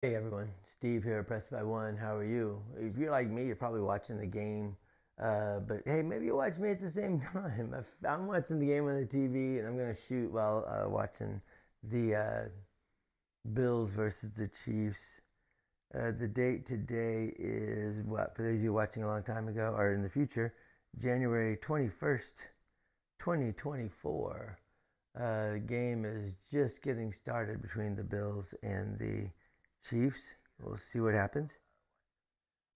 Hey everyone, Steve here, Pressed by One. How are you? If you're like me, you're probably watching the game. But hey, maybe you watch me at the same time. I'm watching the game on the TV, and I'm gonna shoot while watching the Bills versus the Chiefs. The date today is what? For those of you watching a long time ago or in the future, January 21st, 2024. The game is just getting started between the Bills and the Chiefs. We'll see what happens.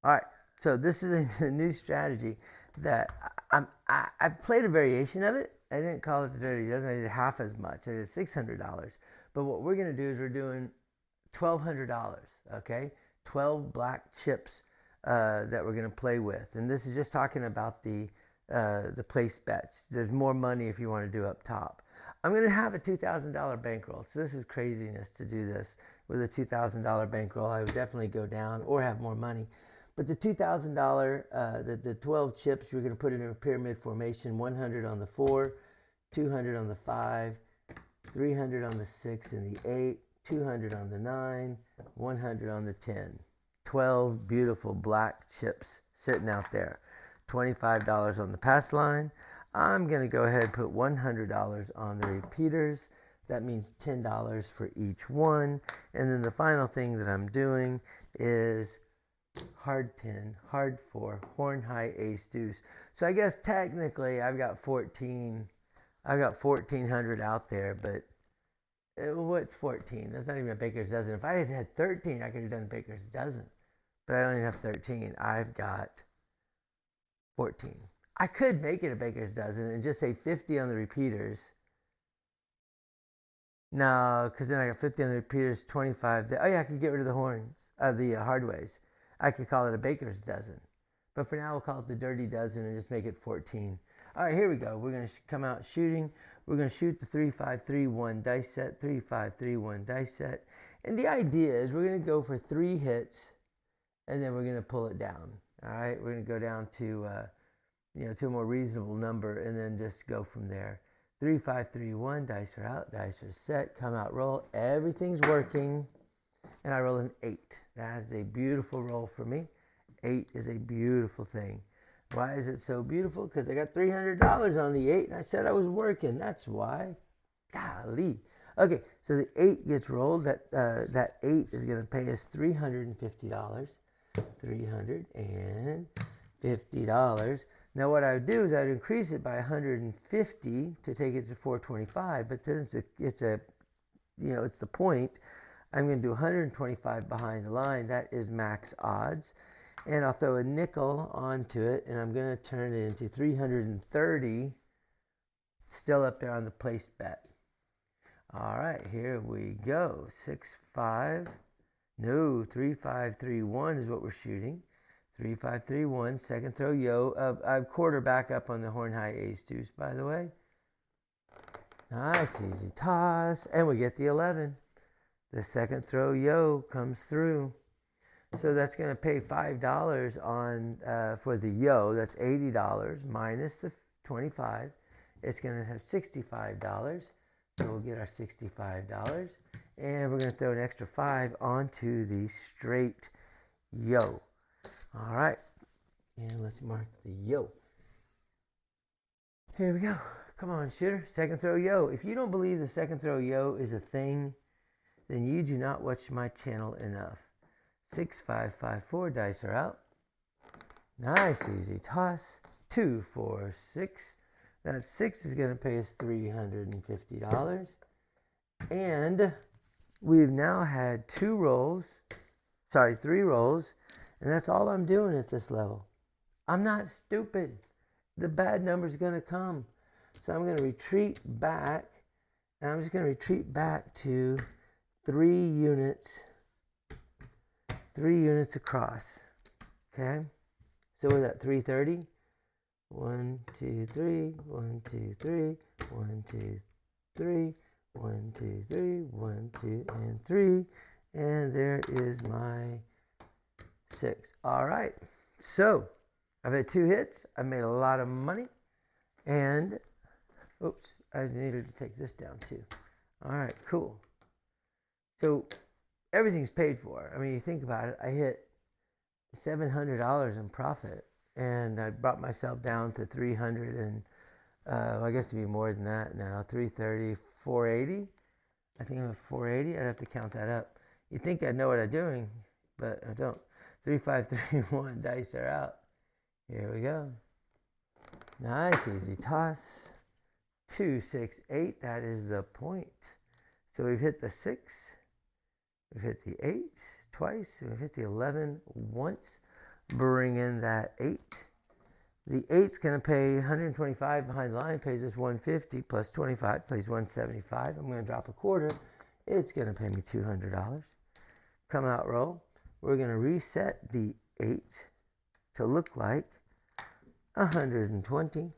All right. So this is a new strategy that I played a variation of it. I didn't call it the Dirty Dozen. I did half as much. I did $600. But what we're gonna do is we're doing $1,200. Okay, 12 black chips that we're gonna play with, and this is just talking about the place bets. There's more money if you want to do up top. I'm gonna have a $2,000 bankroll. So this is craziness to do this with a $2,000 bankroll. I would definitely go down or have more money. But the $2,000, the 12 chips, we're going to put it in a pyramid formation: 100 on the 4, 200 on the 5, 300 on the 6 and the 8, 200 on the 9, 100 on the 10. 12 beautiful black chips sitting out there. $25 on the pass line. I'm going to go ahead and put $100 on the repeaters. That means $10 for each one. And then the final thing that I'm doing is hard pin, hard 4, horn high ace deuce. So I guess technically I've got 1400 out there, but what's 14? That's not even a baker's dozen. If I had had 13, I could have done baker's dozen, but I don't even have 13. I've got 14. I could make it a baker's dozen and just say 50 on the repeaters. No, because then I got 50 on the repeaters, 25. Oh yeah, I could get rid of the horns, the hardways. I could call it a baker's dozen. But for now, we'll call it the dirty dozen and just make it 14. All right, here we go. We're going to come out shooting. We're going to shoot the 3-5-3-1 dice set, 3-5-3-1 dice set. And the idea is we're going to go for 3 hits, and then we're going to pull it down. All right, we're going to go down to, to a more reasonable number, and then just go from there. 3-5-3-1, dice are out, dice are set, come out, roll. Everything's working, and I roll an 8. That is a beautiful roll for me. 8 is a beautiful thing. Why is it so beautiful? Because I got $300 on the 8, and I said I was working. That's why. Golly. Okay, so the 8 gets rolled. That 8 is going to pay us $350. $350. Now what I would do is I'd increase it by 150 to take it to 425. But since it's the point, I'm going to do 125 behind the line. That is max odds. And I'll throw a nickel onto it, and I'm going to turn it into 330, still up there on the place bet. All right, here we go. 6-5. No, 3-5-3-1 is what we're shooting. 3-5-3-1, second throw yo. I've quarterback up on the horn high ace deuce, by the way. Nice, easy toss, and we get the 11. The second throw yo comes through. So that's going to pay $5 on for the yo. That's $80 minus the 25. It's going to have $65. So we'll get our $65. And we're going to throw an extra 5 onto the straight yo. All right. And let's mark the yo. Here we go. Come on, shooter. Second throw yo. If you don't believe the second throw yo is a thing, then you do not watch my channel enough. 6-5-5-4, dice are out. Nice, easy toss. 2-4-6. That 6 is going to pay us $350. And we've now had 3 rolls. And that's all I'm doing at this level. I'm not stupid. The bad number's going to come. So I'm going to retreat back. And I'm just going to retreat back to 3 units. 3 units across. Okay? So we're at 330. 1, 2, 3. 1, 2, 3. 1, 2, 3. 1, 2, 3. 1, 2, and 3. And there is my 6. All right. So I've had 2 hits. I've made a lot of money. And, I needed to take this down too. All right, cool. So everything's paid for. I mean, you think about it. I hit $700 in profit, and I brought myself down to 300 and I guess it'd be more than that now. 330, 480. I think I'm at 480. I'd have to count that up. You think I know what I'm doing, but I don't. 3, 5, 3, 1. Dice are out. Here we go. Nice, easy toss. 2, 6, 8. That is the point. So we've hit the 6. We've hit the 8 twice. We've hit the 11 once. Bring in that 8. The 8's going to pay 125 behind the line, pays us 150 plus 25, plays 175. I'm going to drop a quarter. It's going to pay me $200. Come out roll. We're going to reset the 8 to look like 120.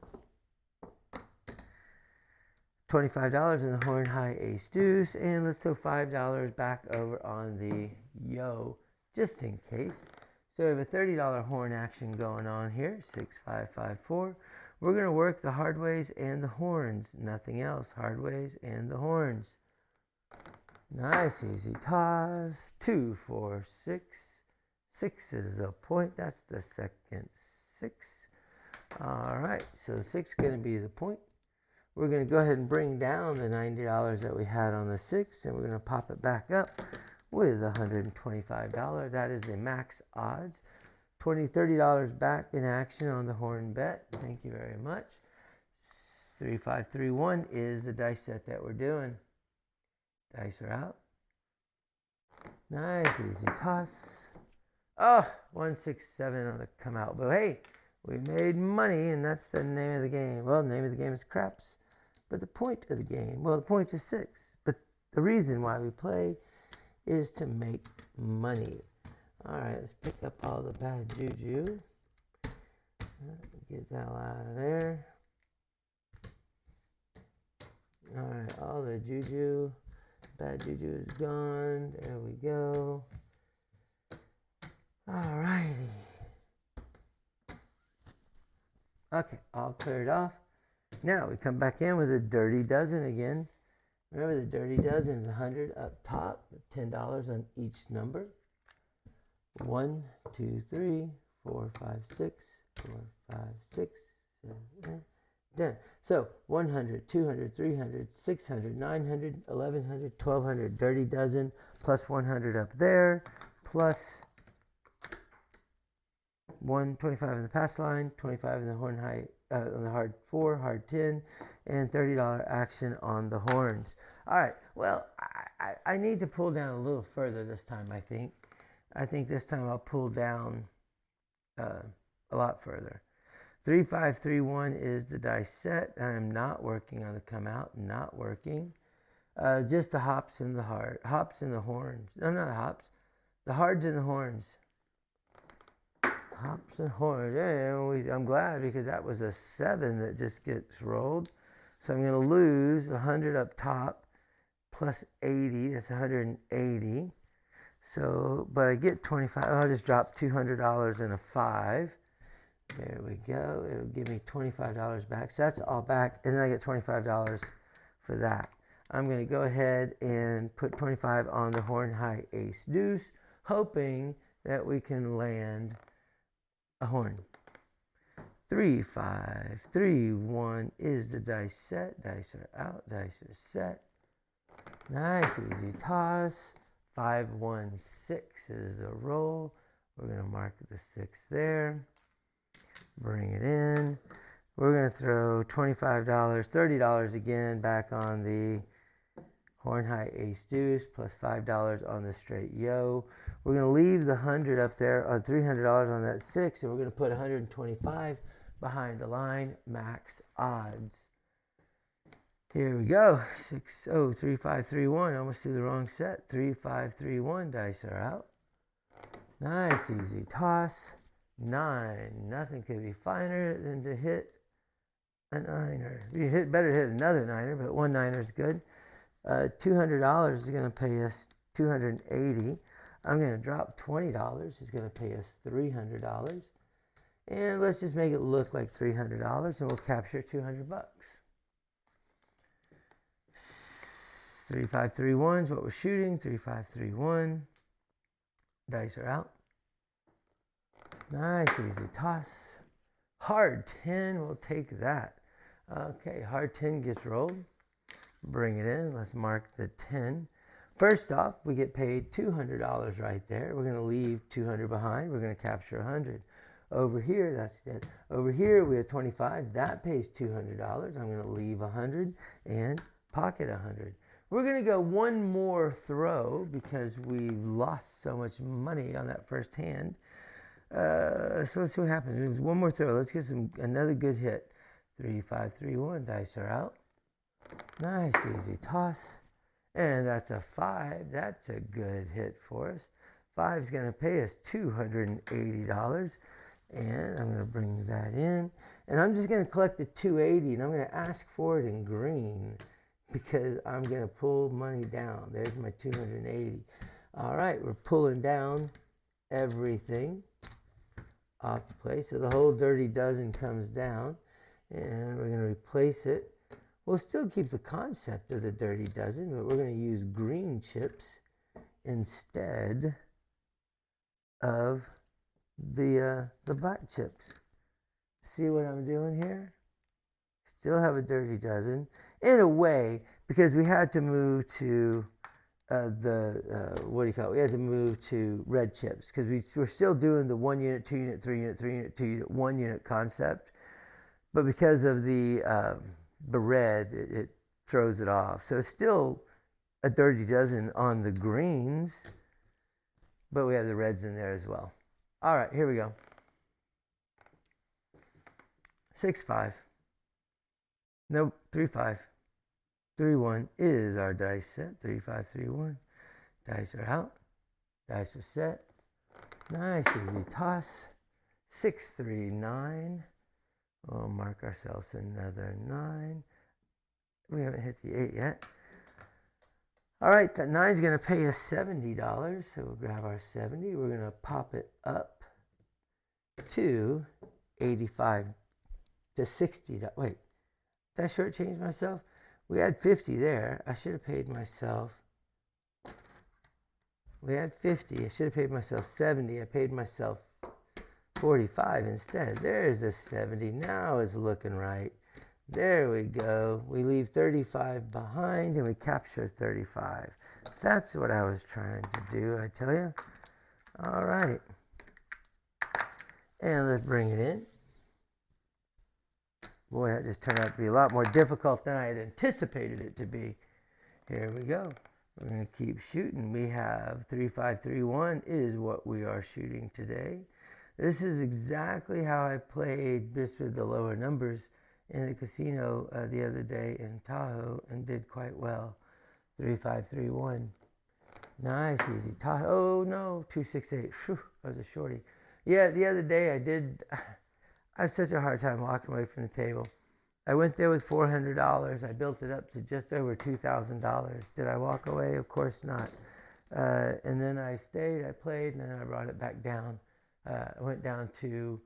$25 in the horn high ace deuce, and let's throw $5 back over on the yo, just in case. So we have a $30 horn action going on here, 6, 5, 5, 4. We're going to work the hard ways and the horns, nothing else, hard ways and the horns. Nice, easy toss, 2, 4, 6. 6 is a point, that's the second 6. All right, so 6 is going to be the point. We're going to go ahead and bring down the $90 that we had on the 6, and we're going to pop it back up with $125. That is the max odds. $20, $30 back in action on the horn bet. Thank you very much. 3, 5, 3, 1 is the dice set that we're doing. Dice are out. Nice, easy toss. Oh, 1, 6, 7 on the come out. But hey, we made money, and that's the name of the game. Well, the name of the game is craps. But the point of the game, well, the point is 6. But the reason why we play is to make money. All right, let's pick up all the bad juju. Get that out of there. All right, all the juju, bad juju is gone. There we go. All righty. Okay, all cleared off. Now we come back in with a dirty dozen again. Remember, the dirty dozen is 100 up top, $10 on each number. 1, 2, 3, 4, 5, 6, 4, 5, 6, 7, 8, 10. So 100, 200, 300, 600, 900, 1100, 1200. Dirty dozen plus 100 up there, plus 125 in the pass line, 25 in the horn high, on the hard 4, hard 10, and $30 action on the horns. All right, well, I need to pull down a little further this time, I think. I think this time I'll pull down a lot further. 3, 5, 3, 1 is the dice set. I am not working on the come out, not working. Just the hops and the hops and the horns. No, not the hops. The hards and the horns. Hops and horns. Yeah, I'm glad, because that was a 7 that just gets rolled. So I'm going to lose 100 up top plus 80. That's 180. So, but I get 25. I'll just drop $200 in a 5. There we go. It'll give me $25 back. So that's all back. And then I get $25 for that. I'm going to go ahead and put 25 on the horn high ace deuce, hoping that we can land a horn. 3, 5, 3, 1 is the dice set. Dice are out. Dice are set. Nice, easy toss. 5, 1, 6 is the roll. We're going to mark the 6 there. Bring it in. We're going to throw $25, $30 again back on the horn high ace deuce, plus $5 on the straight yo. We're going to leave the 100 up there on $300 on that 6, and we're going to put 125 behind the line, max odds. Here we go. 6, 0, 3, 5, 3, 1. Almost threw the wrong set. 3, 5, 3, 1. Dice are out. Nice, easy toss. 9. Nothing could be finer than to hit a niner. You better hit another niner, but one niner is good. $200 is going to pay us $280. I'm going to drop $20. It's going to pay us $300. And let's just make it look like $300, and we'll capture $200. 3, 5, 3, 1 is what we're shooting. 3, 5, 3, 1. Dice are out. Nice, easy toss. Hard 10, we'll take that. Okay, hard 10 gets rolled. Bring it in. Let's mark the 10. First off, we get paid $200 right there. We're going to leave 200 behind. We're going to capture 100. Over here, that's dead. Over here, we have 25. That pays $200. I'm going to leave 100 and pocket 100. We're going to go one more throw because we lost so much money on that first hand. So let's see what happens. There's one more throw. Let's get another good hit. 3, 5, 3, 1. Dice are out. Nice, easy toss. And that's a 5. That's a good hit for us. 5 is going to pay us $280. And I'm going to bring that in. And I'm just going to collect the 280. And I'm going to ask for it in green because I'm going to pull money down. There's my 280. All right, we're pulling down everything off the place. So the whole dirty dozen comes down. And we're going to replace it. We'll still keep the concept of the dirty dozen, but we're going to use green chips instead of the black chips. See what I'm doing here? Still have a dirty dozen in a way because we had to move to what do you call it? We had to move to red chips because we're still doing the 1 unit, 2 unit, 3 unit, 3 unit, 2 unit, 1 unit concept, but because of the red, it throws it off. So it's still a dirty dozen on the greens, but we have the reds in there as well. All right, here we go. 6, 5. Nope, 3, 5. 3, 1 is our dice set. 3, 5, 3, 1. Dice are out. Dice are set. Nice, easy toss. 6, 3, 9. We'll mark ourselves another 9. We haven't hit the 8 yet. All right, that 9 is going to pay us $70. So we'll grab our 70. We're going to pop it up to 85 to 60. Wait, did I shortchange myself? We had 50 there. I should have paid myself. We had 50. I should have paid myself 70. I paid myself 45 instead. There's a 70. Now it's looking right. There we go. We leave 35 behind and we capture 35. That's what I was trying to do, I tell you. All right. And let's bring it in. Boy, that just turned out to be a lot more difficult than I had anticipated it to be. Here we go. We're going to keep shooting. We have 3, 5, 3, 1 is what we are shooting today. This is exactly how I played just with the lower numbers in the casino the other day in Tahoe and did quite well. 3, 5, 3, 1. Nice, easy. Oh no, 2, 6, 8. Whew, that was a shorty. Yeah, the other day I have such a hard time walking away from the table. I went there with $400. I built it up to just over $2,000. Did I walk away? Of course not. And then I stayed, I played, and then I brought it back down. I went down to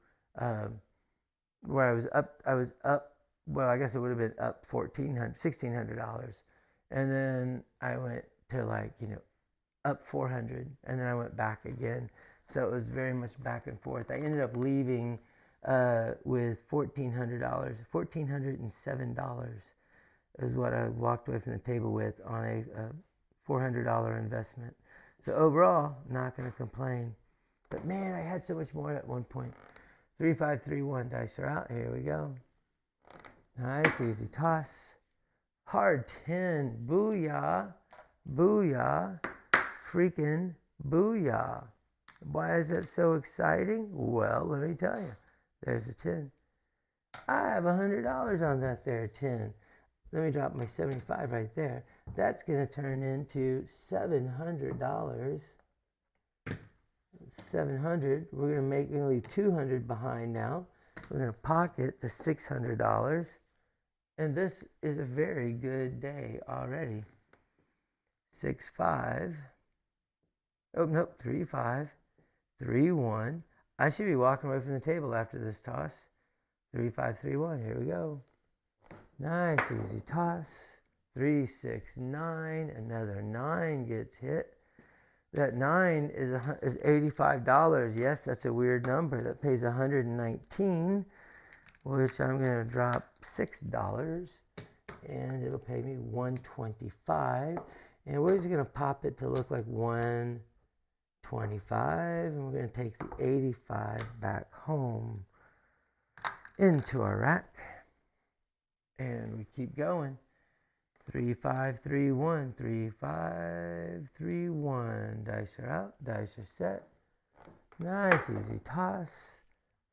where I was up. Well, I guess it would have been up $1,600. And then I went to up 400, and then I went back again. So it was very much back and forth. I ended up leaving with $1,400. $1,407 is what I walked away from the table with on a $400 investment. So overall, not going to complain. But man, I had so much more at one point. 3, 5, 3, 1 dice are out. Here we go. Nice, easy toss. Hard 10. Booyah. Booyah. Freaking booyah. Why is that so exciting? Well, let me tell you. There's a 10. I have $100 on that there 10. Let me drop my 75 right there. That's going to turn into $700. 700. We're going to leave 200 behind now. We're going to pocket the $600. And this is a very good day already. 6, 5. Oh, nope. 3, 5. 3, 1. I should be walking away from the table after this toss. 3, 5, 3, 1. Here we go. Nice, easy toss. 3, 6, 9. Another 9 gets hit. That 9 is $85. Yes, that's a weird number. That pays $119, which I'm going to drop $6, and it'll pay me $125. And we're just going to pop it to look like $125, and we're going to take the 85 back home into our rack, and we keep going. 3, 5, 3, 1, 3, 5, 3, 1. Dice are out, dice are set. Nice, easy toss.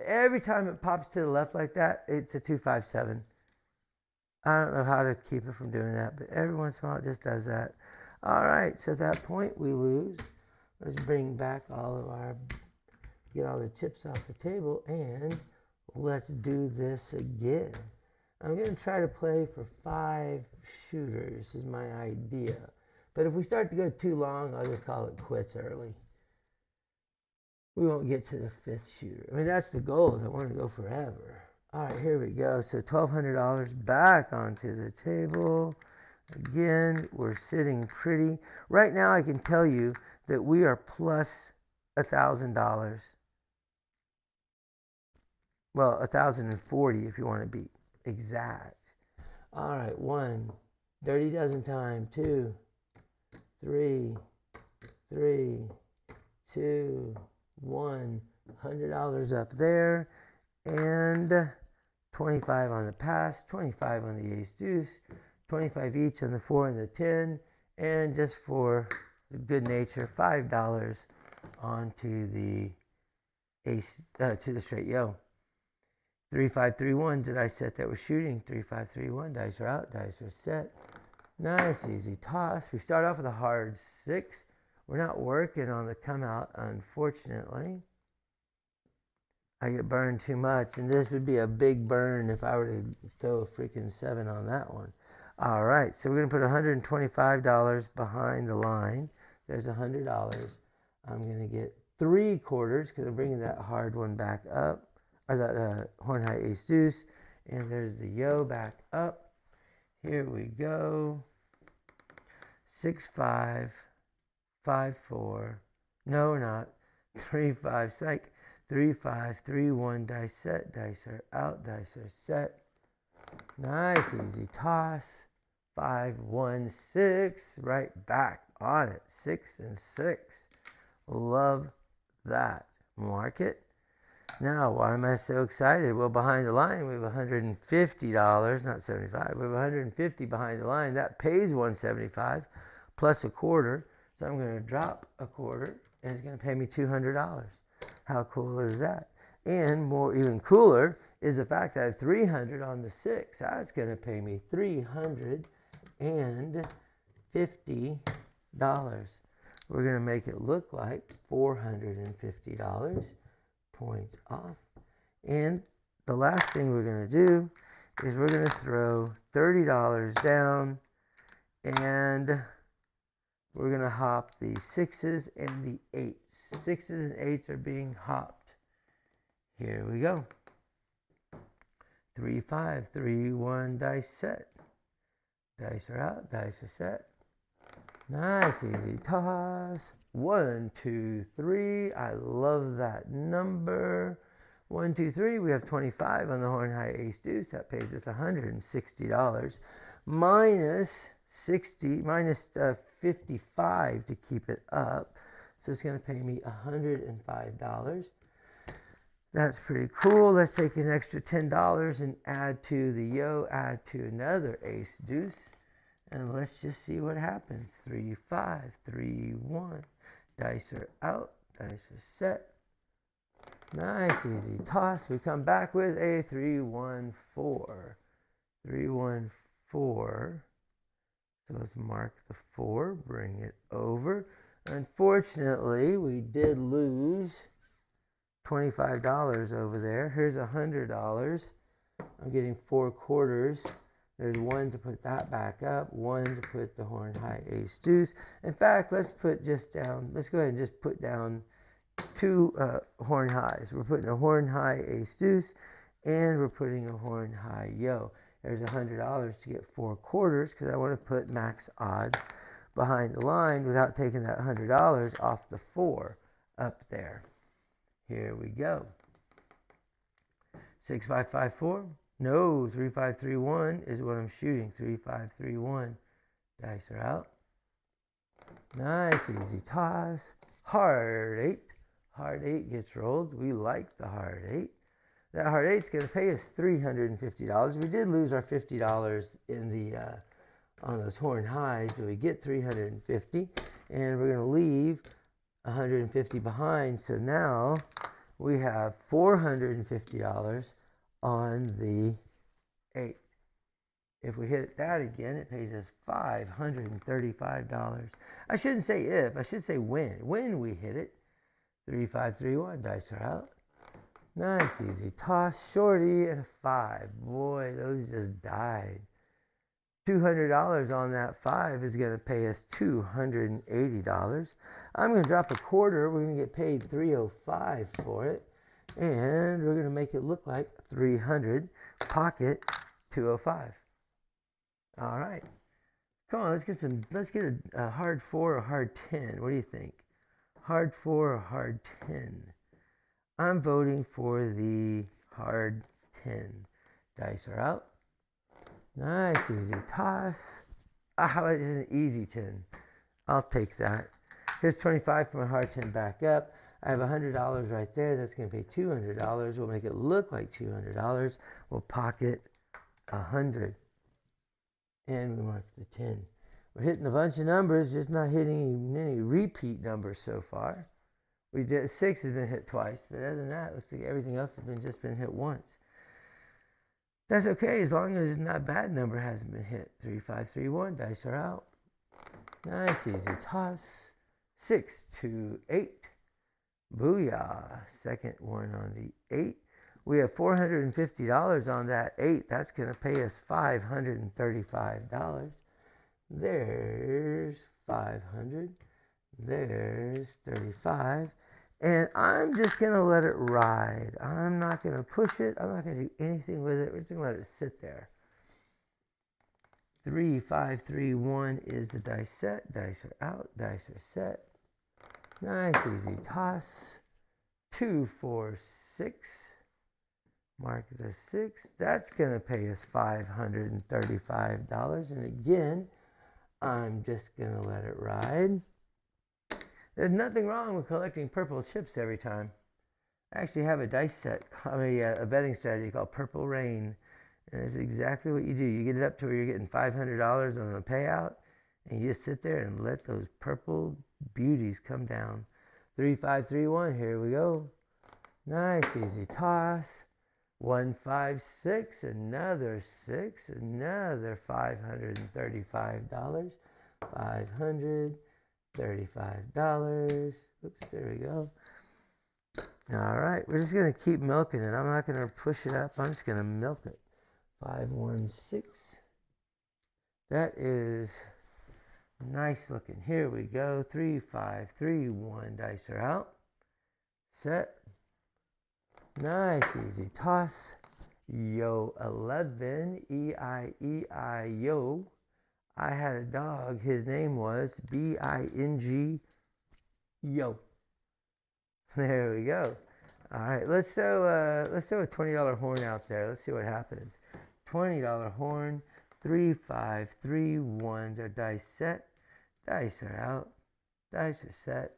Every time it pops to the left like that, it's a 2, 5, 7. I don't know how to keep it from doing that, but every once in a while it just does that. All right, so at that point we lose. Let's bring back get all the chips off the table, and let's do this again. I'm going to try to play for 5 shooters is my idea. But if we start to go too long, I'll just call it quits early. We won't get to the 5th shooter. I mean, that's the goal, is I want to go forever. All right, here we go. So $1,200 back onto the table. Again, we're sitting pretty. Right now, I can tell you that we are plus $1,000. Well, 1,040 if you want to be exact. All right, 1, Dirty Dozen time. 2, 3, 2, 1. $100 up there, and 25 on the pass, 25 on the ace deuce, 25 each on the 4 and the 10, and just for good nature, $5 onto the ace to the straight yo. 3, 5, 3, 1. Did I set that was shooting? 3, 5, 3, 1. Dice are out. Dice are set. Nice, easy toss. We start off with a hard 6. We're not working on the come out, unfortunately. I get burned too much, and this would be a big burn if I were to throw a freaking 7 on that one. All right, so we're going to put $125 behind the line. There's $100. I'm going to get 3 quarters because I'm bringing that hard one back up. Or that horn high ace deuce, and there's the yo back up. Here we go. 6, 5, 5, 4. No, not 3, 5. Psych. 3, 5, 3, 1. Dice set. Dice are out. Dice are set. Nice, easy toss. 5, 1, 6. Right back on it. 6 and 6. Love that. Mark it. Now, why am I so excited? Well, behind the line, we have $150, not 75. We have $150 behind the line. That pays $175 plus a quarter. So I'm going to drop a quarter, and it's going to pay me $200. How cool is that? And more, even cooler, is the fact that I have $300 on the 6. That's going to pay me $350. We're going to make it look like $450. Points off. And the last thing we're going to do is we're going to throw $30 down, and we're going to hop the 6s and the 8s. 6s and 8s are being hopped. Here we go. 3, 5, 3, 1. Dice set. Dice are out. Dice are set. Nice, easy toss. 1, 2, 3. I love that number. 1, 2, 3. We have 25 on the horn high ace deuce. That pays us $160. Minus 55 to keep it up. So it's going to pay me $105. That's pretty cool. Let's take an extra $10 and add to the yo, add to another ace deuce. And let's just see what happens. 3, 5, 3, 1. Dice are out. Dice are set. Nice, easy toss. We come back with a 3, 1, 4. 3, 1, 4. So let's mark the 4. Bring it over. Unfortunately, we did lose $25 over there. Here's $100. I'm getting 4 quarters. There's 1 to put that back up, 1 to put the horn high ace deuce. In fact, let's go ahead and just put down 2 horn highs. We're putting a horn high ace deuce, and we're putting a horn high yo. There's $100 to get 4 quarters because I want to put max odds behind the line without taking that $100 off the 4 up there. Here we go. 6554. No, 3531 is what I'm shooting. 3531. Dice are out. Nice, easy toss. Hard 8. Hard 8 gets rolled. We like the hard 8. That hard 8 is going to pay us $350. We did lose our $50 in the on those horn highs, so we get $350, and we're going to leave $150 behind. So now we have $450 on the 8. If we hit that again, it pays us $535. I shouldn't say if, I should say when. When we hit it. 3531, dice are out. Nice, easy toss, shorty, and a 5. Boy, those just died. $200 on that 5 is going to pay us $280. I'm going to drop a quarter. We're going to get paid $305 for it. And we're going to make it look like $300. Pocket $205. All right. Come on, let's get a hard 4 or hard 10. What do you think? Hard 4 or hard 10? I'm voting for the hard 10. Dice are out. Nice, easy toss. How about an easy 10? I'll take that. Here's 25 for my hard 10 back up. I have $100 right there. That's going to pay $200. We'll make it look like $200. We'll pocket 100. And we mark the 10. We're hitting a bunch of numbers, just not hitting any repeat numbers so far. We did 6 has been hit twice, but other than that, looks like everything else has just been hit once. That's okay, as long as it's not a bad number hasn't been hit. 3531, dice are out. Nice, easy toss. 6, 2, 8. Booyah. Second one on the 8. We have $450 on that 8. That's going to pay us $535. There's 500. There's 35. And I'm just going to let it ride. I'm not going to push it. I'm not going to do anything with it. We're just going to let it sit there. 3, 5, 3, 1 is the dice set. Dice are out. Dice are set. Nice, easy toss. 2, 4, 6. Mark the 6. That's going to pay us $535. And again, I'm just going to let it ride. There's nothing wrong with collecting purple chips every time. I actually have a dice set, a betting strategy called Purple Rain. And it's exactly what you do. You get it up to where you're getting $500 on a payout, and you just sit there and let those purple beauties come down. 3, 5, 3, 1. Here we go. Nice, easy toss. 1, 5, 6. Another 6. Another $535. $535. Oops, there we go. All right, we're just going to keep milking it. I'm not going to push it up. I'm just going to milk it. 5, 1, 6. That is nice looking. Here we go. 3, 5, 3, 1. Dice are out. Set. Nice, easy toss. Yo, 11. E-I-E-I, yo. I had a dog. His name was B-I-N-G, yo. There we go. All right, let's throw a $20 horn out there. Let's see what happens. $20 horn. 3, 5, 3, 1s are dice set. Dice are out. Dice are set.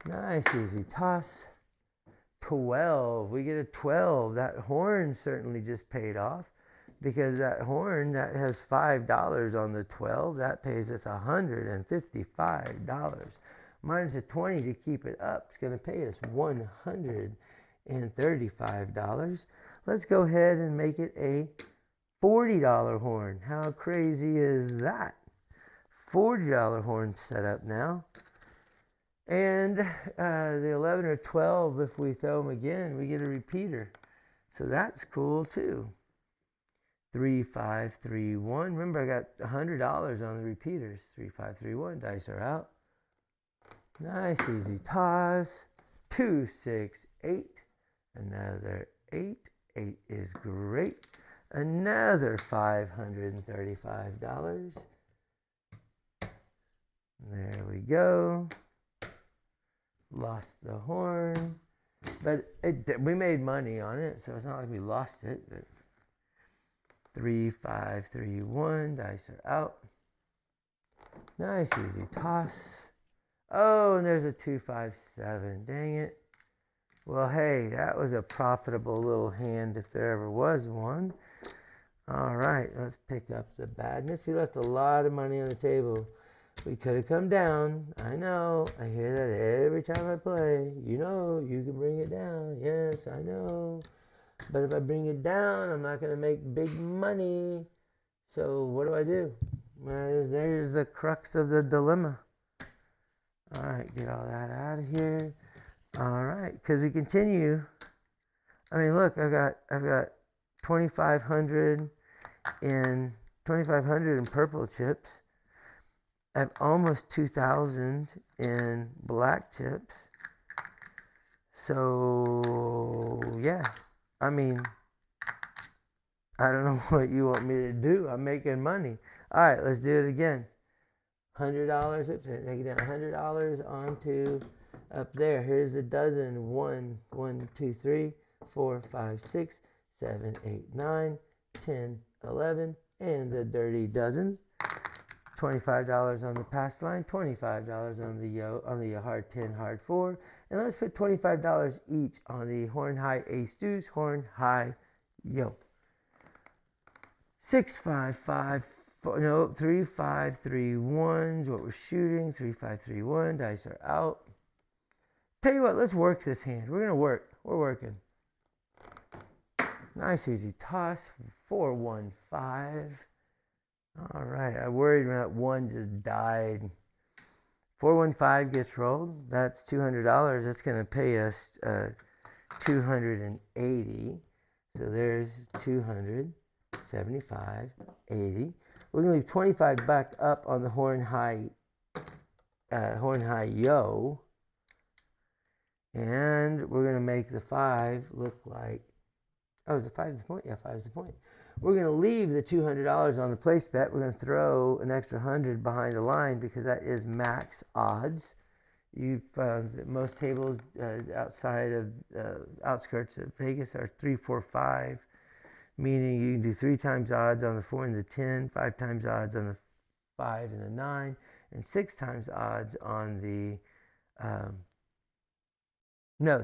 Nice, easy toss. 12. We get a 12. That horn certainly just paid off, because that horn that has $5 on the 12, that pays us $155. Minus a 20 to keep it up. It's going to pay us $135. Let's go ahead and make it a $40 horn. How crazy is that? $40 horn set up now. And the 11 or 12, if we throw them again, we get a repeater. So that's cool too. 3, 5, 3, 1. Remember, I got $100 on the repeaters. 3, 5, 3, 1. Dice are out. Nice, easy toss. 2, 6, 8. Another 8. 8 is great. Another $535. There we go. Lost the horn. But we made money on it, so it's not like we lost it. But 3, 5, 3, 1. Dice are out. Nice, easy toss. Oh, and there's a 2, 5, 7. Dang it. Well, hey, that was a profitable little hand if there ever was one. All right, let's pick up the badness. We left a lot of money on the table. We could have come down. I know. I hear that every time I play. You know, you can bring it down. Yes, I know. But if I bring it down, I'm not going to make big money. So what do? Well, there's the crux of the dilemma. All right, get all that out of here. All right, because we continue. I mean, look, I've got 2,500 in purple chips. I have almost 2,000 in black chips. So yeah, I mean, I don't know what you want me to do. I'm making money. All right, let's do it again. $100. Oops, take it down. $100 onto up there. Here's a dozen. 1, 2, 3, 4, 5, 6, 7, 8, 9, 10, 11, and the dirty dozen. $25 on the pass line, $25 on the hard 10, hard 4, and let's put $25 each on the horn high ace deuce, horn high yo. 6, 5, 5, 4, no, 3, 5, 3, 1 is what we're shooting. 3, 5, 3, 1. Dice are out. Tell you what, let's work this hand. We're gonna work. We're working. Nice easy toss. 4, 1, 5. All right, I worried when that 1 just died. 4, 1, 5 gets rolled. That's $200. That's going to pay us $280. So there's 200, 75, 80. We're going to leave 25 back up on the horn high yo. And we're going to make the 5 look like, oh, is the 5 the point? Yeah, 5 is the point. We're going to leave the $200 on the place bet. We're going to throw an extra 100 behind the line because that is max odds. You found that most tables outside of outskirts of Vegas are 3, 4, 5, meaning you can do 3 times odds on the 4 and the 10, 5 times odds on the 5 and the 9, and 6 times odds on the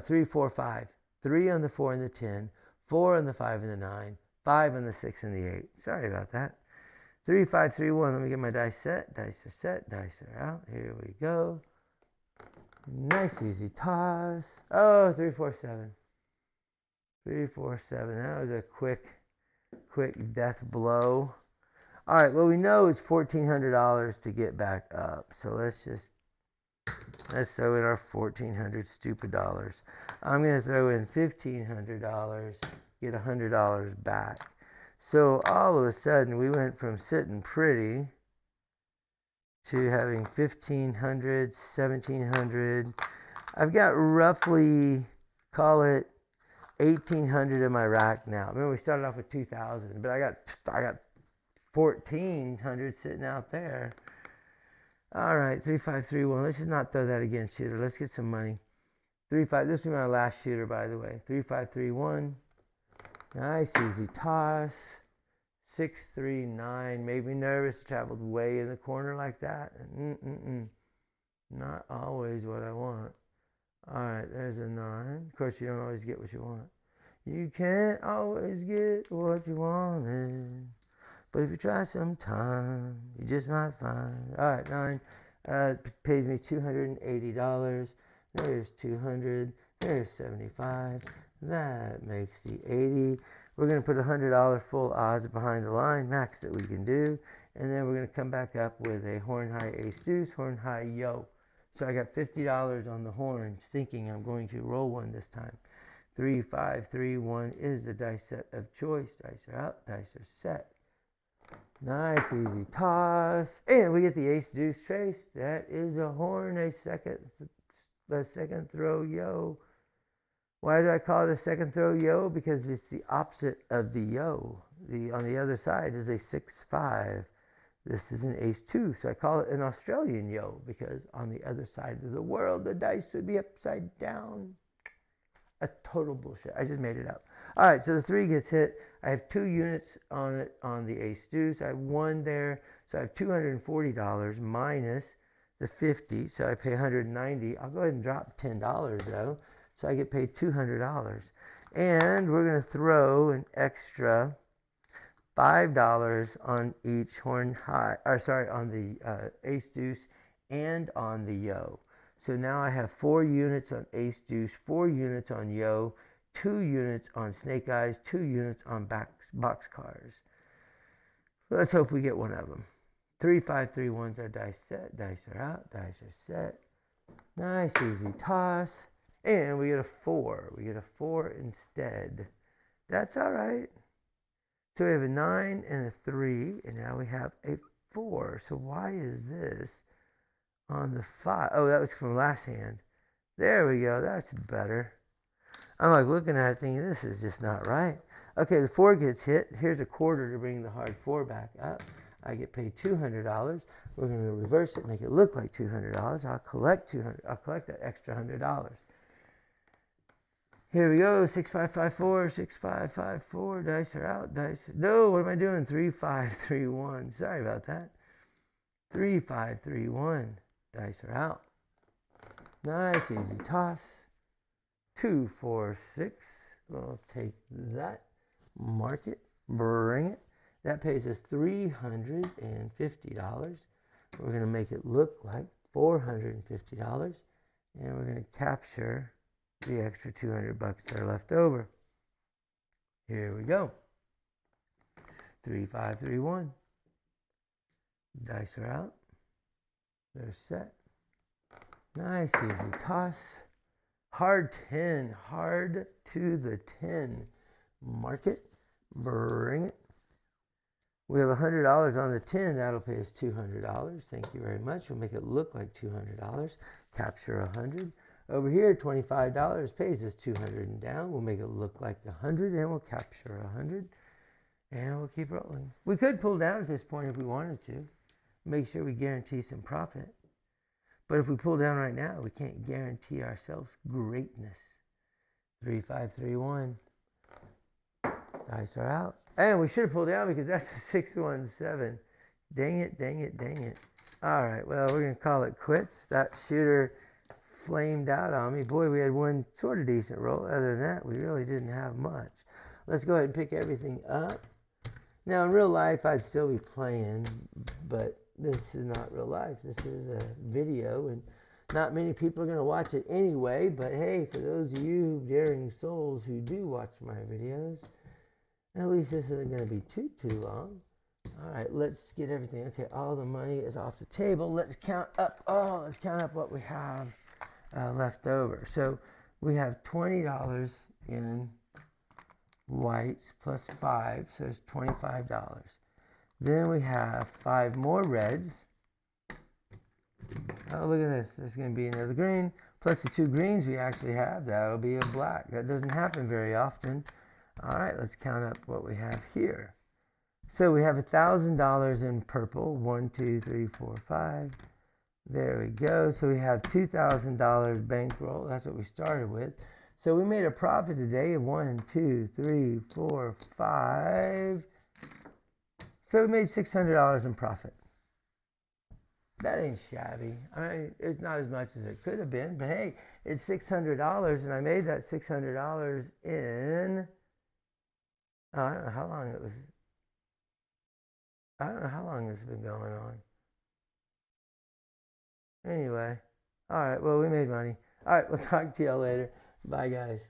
3, 4, 5. 3 on the 4 and the 10, 4 on the 5 and the 9, 5 on the 6 and the 8. Sorry about that. 3, 5, 3, 1. Let me get my dice set. Dice are set. Dice are out. Here we go. Nice easy toss. Oh, 3, 4, 7. 3, 4, 7. That was a quick death blow. All right. Well, we know it's $1,400 to get back up. So let's throw in our $1,400 stupid dollars. I'm going to throw in $1,500. Get $100 back. So all of a sudden we went from sitting pretty to having $1,500, $1,700. I've got roughly, call it $1,800 in my rack now. Remember we started off with $2,000, but I got $1,400 sitting out there. All right, 3, 5, 3, 1. Let's just not throw that again, shooter. Let's get some money. 3, 5. This will be my last shooter, by the way. 3, 5, 3, 1. Nice easy toss. 6, 3, 9. Made me nervous. Traveled way in the corner like that. Not always what I want. Alright, there's a 9. Of course, you don't always get what you want. You can't always get what you wanted. But if you try sometime, you just might find. Alright, 9. Pays me $280. There's 200. There's 75. That makes the 80. We're going to put $100 full odds behind the line, max that we can do. And then we're going to come back up with a horn high ace deuce, horn high yo. So I got $50 on the horn, thinking I'm going to roll one this time. 3, 5, 3, 1 is the dice set of choice. Dice are out, dice are set. Nice easy toss. And we get the ace deuce trace. That is a horn, a second throw yo. Why do I call it a second throw yo? Because it's the opposite of the yo. On the other side is a 6-5. This is an ace-2, so I call it an Australian yo because on the other side of the world, the dice would be upside down. A total bullshit. I just made it up. All right, so the 3 gets hit. I have 2 units on it on the ace-2, so I have 1 there. So I have $240 minus the 50, so I pay $190. I'll go ahead and drop $10 though, so I get paid $200. And we're going to throw an extra $5 on each horn high, or sorry, on the ace deuce and on the yo. So now I have 4 units on ace deuce, 4 units on yo, 2 units on snake eyes, 2 units on boxcars. So let's hope we get one of them. 3, 5, 3, 1's our dice set. Dice are out. Dice are set. Nice, easy toss. And we get a 4. We get a 4 instead. That's all right. So we have a 9 and a 3, and now we have a 4. So why is this on the 5? Oh, that was from last hand. There we go. That's better. I'm like looking at it thinking, this is just not right. Okay, the 4 gets hit. Here's a quarter to bring the hard 4 back up. I get paid $200. We're going to reverse it, make it look like $200. I'll collect $200. I'll collect that extra $100. Here we go. 6, 5, 5, 4. 6, 5, 5, 4. Dice are out. Dice. No, what am I doing? 3, 5, 3, 1. Sorry about that. 3, 5, 3, 1. Dice are out. Nice, easy toss. 2, 4, 6. We'll take that. Mark it. Bring it. That pays us $350. We're going to make it look like $450. And we're going to capture the extra $200 that are left over. Here we go. 3, 5, 3, 1. Dice are out. They're set. Nice, easy toss. Hard 10. Hard to the 10. Mark it. Bring it. We have $100 on the 10. That'll pay us $200. Thank you very much. We'll make it look like $200. Capture 100. Over here, $25 pays us $200 and down. We'll make it look like $100, and we'll capture 100, and we'll keep rolling. We could pull down at this point if we wanted to. Make sure we guarantee some profit. But if we pull down right now, we can't guarantee ourselves greatness. 3, 5, 3, 1. Dice are out. And we should have pulled down because that's a 6, 1, 7. Dang it, dang it, dang it. All right, well, we're going to call it quits. That shooter flamed out on me. Boy, we had one sort of decent roll. Other than that, we really didn't have much. Let's go ahead and pick everything up. Now, in real life, I'd still be playing, but this is not real life. This is a video, and not many people are going to watch it anyway. But hey, for those of you daring souls who do watch my videos, at least this isn't going to be too long. All right, let's get everything. Okay, all the money is off the table. Let's count up. Oh, let's count up what we have left over. So we have $20 in whites plus 5, so it's $25. Then we have 5 more reds. Oh, look at this. There's going to be another green. Plus the 2 greens we actually have. That'll be a black. That doesn't happen very often. All right, let's count up what we have here. So we have $1,000 in purple. 1, 2, 3, 4, 5. There we go. So we have $2,000 bankroll. That's what we started with. So we made a profit today of 1, 2, 3, 4, 5. So we made $600 in profit. That ain't shabby. I mean, it's not as much as it could have been, but hey, it's $600, and I made that $600 in. Oh, I don't know how long it was. I don't know how long this has been going on. Anyway, all right. Well, we made money. All right, we'll talk to y'all later. Bye, guys.